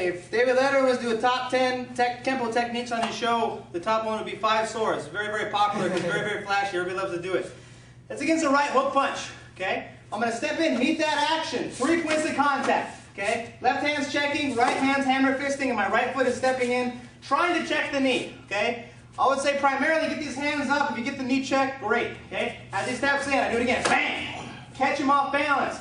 Okay, if David Letter was to do a top 10 Kenpo techniques on his show, the top one would be 5 swords. It's very, very popular because it's very, very flashy. Everybody loves to do it. That's against the right hook punch. Okay, I'm going to step in, meet that action. 3 points of contact. Okay, left hand's checking, right hand's hammer fisting, and my right foot is stepping in, trying to check the knee. Okay, I would say primarily get these hands up. If you get the knee check, great. Okay, as he steps in, I do it again. Bang! Catch him off balance.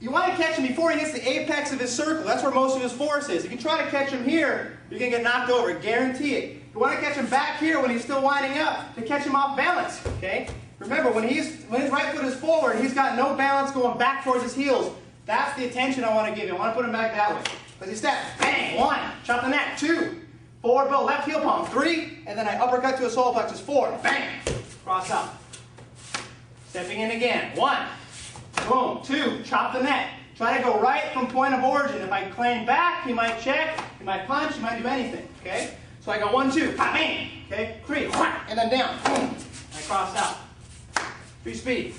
You want to catch him before he hits the apex of his circle. That's where most of his force is. If you try to catch him here, you're going to get knocked over. Guarantee it. You want to catch him back here when he's still winding up to catch him off balance. Okay? Remember, when his right foot is forward, he's got no balance going back towards his heels. That's the attention I want to give you. I want to put him back that way. As he steps, bang, 1, chop the neck, 2, forward bill, left heel palm, 3, and then I uppercut to a solar plexus, 4, bang, cross out. Stepping in again, 1. Boom, 2, chop the neck. Try to go right from point of origin. If I claim back, he might check, he might punch, he might do anything. Okay? So I go 1, 2, bang. Okay? 3, and then down. Boom. I cross out. 3 speed.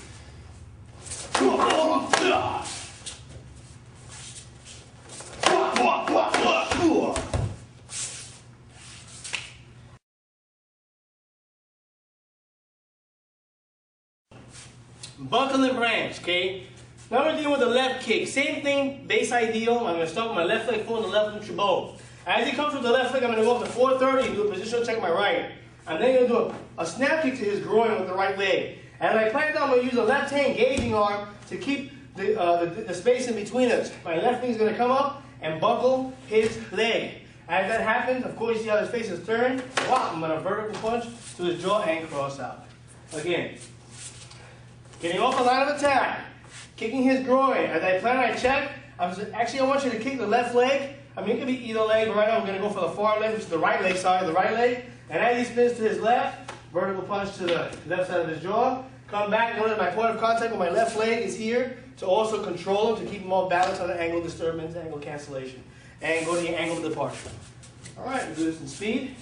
Buckle and branch, okay? Now we're dealing with the left kick. Same thing, base ideal. I'm going to start with my left leg full and the left neutral bow. As he comes with the left leg, I'm going to go up to 430 and do a positional check my right. I'm then going to do a snap kick to his groin with the right leg. And I plan down, I'm going to use the left hand gauging arm to keep the space in between us. My left knee is going to come up and buckle his leg. As that happens, of course, you see how his face is turned. Wow, I'm going to vertical punch to his jaw and cross out. Again, getting off the line of attack, kicking his groin. As I plan, I check. Actually, I want you to kick the left leg. I mean, it could be either leg, but right now we're going to go for the far leg, which is the right leg side, the right leg. And as he spins to his left, vertical punch to the left side of his jaw. Come back, notice my point of contact with my left leg is here to also control him, to keep him off balance on the angle disturbance, angle cancellation. And go to the angle of departure. All right, we'll do this in speed.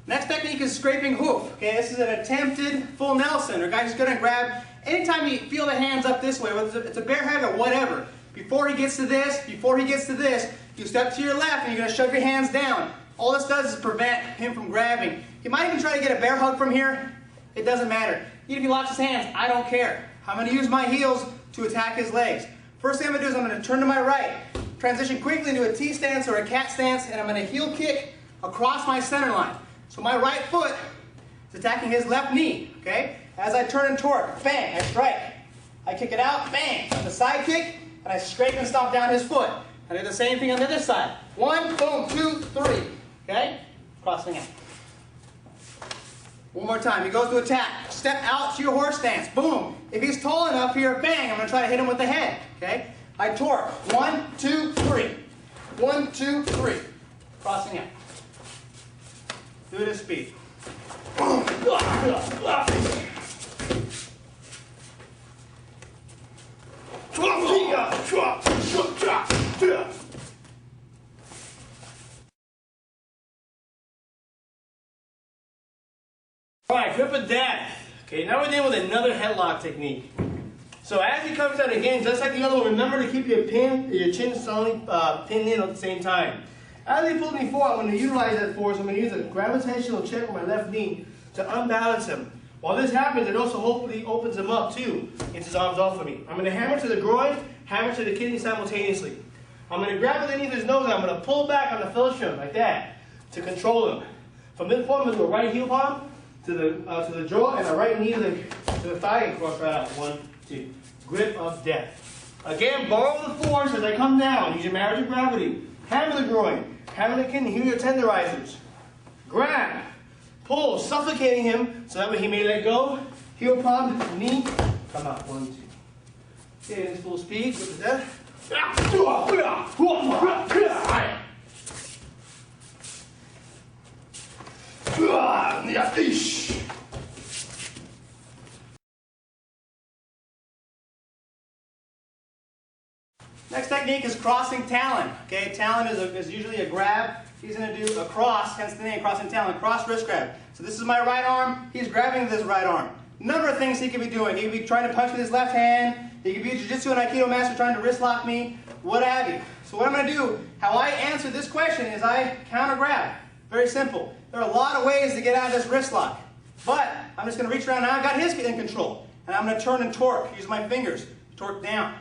Next technique is scraping hoof. Okay, this is an attempted full Nelson. Or guy's going to grab, anytime you feel the hands up this way, whether it's a bare head or whatever, before he gets to this, you step to your left and you're going to shove your hands down. All this does is prevent him from grabbing. He might even try to get a bear hug from here. It doesn't matter. Even if he locks his hands, I don't care. I'm going to use my heels to attack his legs. First thing I'm going to do is I'm going to turn to my right, transition quickly into a T stance or a cat stance, and I'm going to heel kick across my center line. So my right foot is attacking his left knee, okay? As I turn and torque, bang, I strike. I kick it out, bang, the side kick, and I scrape and stomp down his foot. I do the same thing on the other side. 1, boom, 2, 3, okay? Crossing out. One more time, he goes to attack. Step out to your horse stance, boom. If he's tall enough here, bang, I'm gonna try to hit him with the head, okay? I torque, 1, 2, 3. 1, 2, 3. Crossing out. Do it at speed. Alright, grip of death. Okay, now we're dealing with another headlock technique. So as he comes out again, just like the other one, remember to keep your chin solidly pinned in at the same time. As he pulls me forward, I'm going to utilize that force. I'm going to use a gravitational check with my left knee to unbalance him. While this happens, it also hopefully opens him up too. Gets his arms off of me. I'm going to hammer to the groin, hammer to the kidney simultaneously. I'm going to grab underneath his nose and I'm going to pull back on the filstrum like that to control him. From this point, I'm going to do a right heel palm to the jaw and a right knee to the thigh and cross right out. 1, 2. Grip of death. Again, borrow the force as I come down. Use your marriage of gravity. Hammer the groin. Hammer the kidney. Here are your tenderizers. Grab. Pull. Suffocating him so that way he may let go. Heel palm, knee. Come out. 1, 2. Okay, this full speed. Grip of death. Next technique technique is crossing talon. Okay, talon is usually a grab. He's going to do a cross, hence the name, crossing talon, cross wrist grab. So this is my right arm. He's grabbing this right arm. Number of things he could be doing. He could be trying to punch with his left hand. He could be a jiu-jitsu and aikido master trying to wrist lock me, what have you. So what I'm going to do, how I answer this question is I counter grab. Very simple. There are a lot of ways to get out of this wrist lock. But I'm just going to reach around now. I got his in control. And I'm going to turn and torque. Use my fingers. Torque down.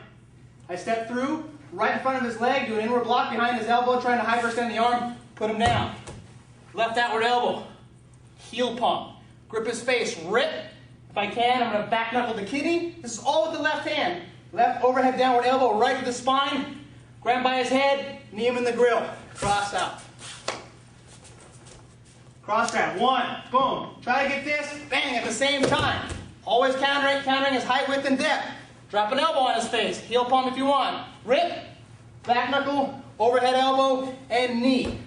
I step through, right in front of his leg, do an inward block behind his elbow, trying to hyperextend the arm, put him down. Left outward elbow. Heel pump. Grip his face. Rip. If I can, I'm going to back knuckle the kidney. This is all with the left hand. Left overhead downward elbow right to the spine. Grab by his head, knee him in the grill. Cross out. Cross grab. One. Boom. Try to get this. Bang at the same time. Always countering his height, width, and depth. Drop an elbow on his face. Heel pump if you want. Rip. Back knuckle. Overhead elbow. And knee.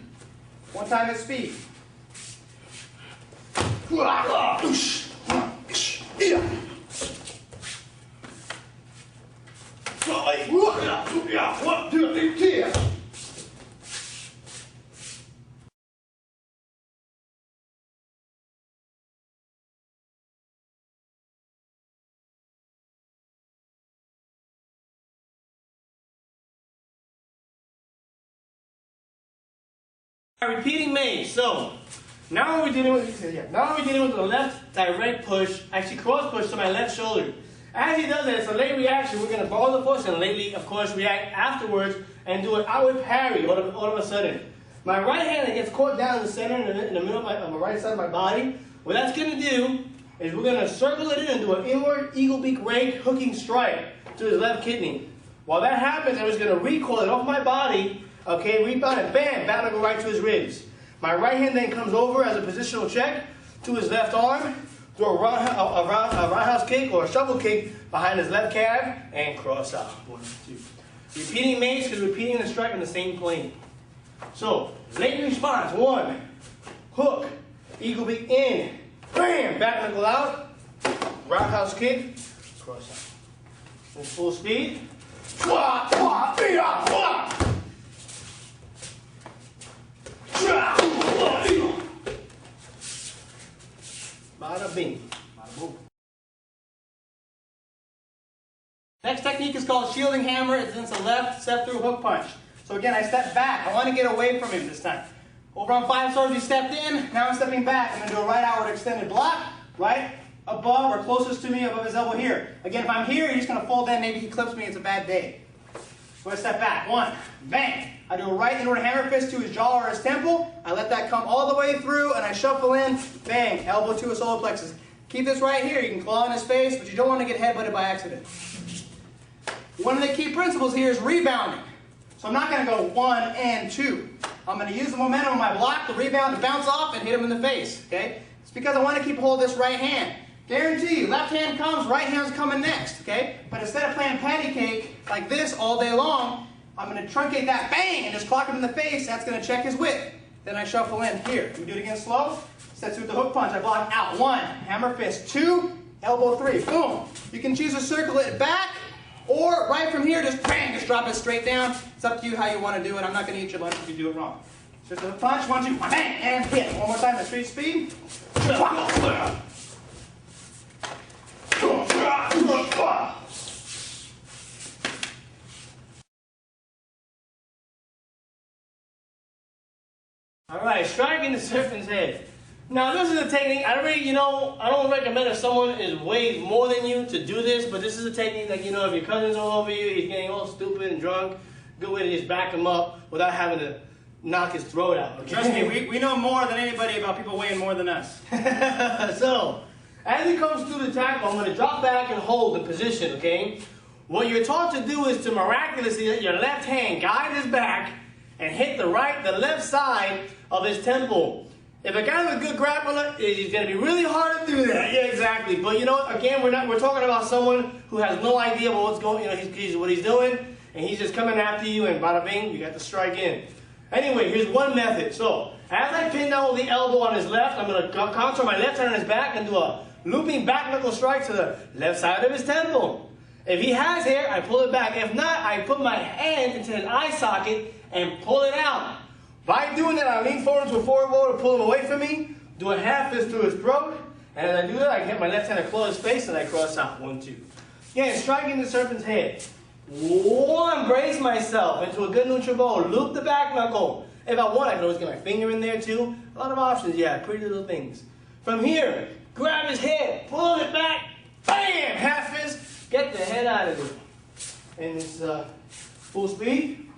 One time at speed. Repeating maze. So now we're dealing with the left direct push, actually cross push to my left shoulder. As he does that, it's a late reaction. We're going to borrow the force and lately, of course, react afterwards and do an outward parry all of a sudden. My right hand gets caught down in the center, in the middle of my right side of my body. What that's going to do is we're going to circle it in and do an inward eagle beak rake hooking strike to his left kidney. While that happens, I'm just going to recoil it off my body. Okay, rebound and bam, back go right to his ribs. My right hand then comes over as a positional check to his left arm, do a roundhouse kick or a shovel kick behind his left calf, and cross out. 1, 2. Repeating mace because repeating the strike on the same plane. So, late response. 1, hook, eagle beak in, bam, back knuckle out, roundhouse kick, cross out. In full speed. Bada bing. Bada boom. Next technique is called shielding hammer. It's a left step through hook punch. So again, I step back. I want to get away from him this time. Over on 5 stars, he stepped in. Now I'm stepping back. I'm going to do a right outward extended block. Right above or closest to me above his elbow here. Again, if I'm here, he's just going to fold in. Maybe he clips me. It's a bad day. So I step back. 1. Bang. I do a right inward hammer fist to his jaw or his temple. I let that come all the way through, and I shuffle in. Bang. Elbow to his solar plexus. Keep this right here. You can claw in his face, but you don't want to get headbutted by accident. One of the key principles here is rebounding. So I'm not going to go 1 and 2. I'm going to use the momentum of my block, the rebound, to bounce off and hit him in the face. Okay? It's because I want to keep hold of this right hand. Guarantee you, left hand comes, right hand's coming next. Okay? But instead of playing patty cake like this all day long, I'm going to truncate that, bang, and just clock him in the face. That's going to check his width. Then I shuffle in here. Let me do it again slow. Sets with the hook punch. I block out. 1, hammer fist. 2, elbow 3. Boom. You can choose to circle it back, or right from here, just bang, just drop it straight down. It's up to you how you want to do it. I'm not going to eat your lunch if you do it wrong. Just a punch, 1, 2, bang, and hit. One more time at street speed. Alright, striking the serpent's head. Now this is a technique, I don't recommend if someone is weighs more than you to do this, but this is a technique that, if your cousin's all over you, he's getting all stupid and drunk, good way to just back him up without having to knock his throat out. Okay? Trust me, we know more than anybody about people weighing more than us. So, as he comes through the tackle, I'm going to drop back and hold the position, okay? What you're taught to do is to miraculously let your left hand guide his back and hit the left side of his temple. If a guy's a good grappler, it's going to be really hard to do that. Yeah, exactly. But again, we're talking about someone who has no idea about what's going, what he's doing, and he's just coming after you, and bada bing, you got the strike in. Anyway, here's one method. So, as I pin down with the elbow on his left, I'm going to contour my left hand on his back and do a looping back knuckle strike to the left side of his temple. If he has hair, I pull it back. If not, I put my hand into his eye socket and pull it out. By doing that, I lean forward to a forward roll to pull him away from me, do a half fist through his throat, and as I do that, I get my left hand across his face and I cross out. 1, 2. Again, striking the serpent's head. 1, brace myself into a good neutral bow. Loop the back knuckle. If I want, I can always get my finger in there too. A lot of options, yeah, pretty little things. From here, grab his head, pull it back, bam, half fist. Get the head out of it. And it's full speed.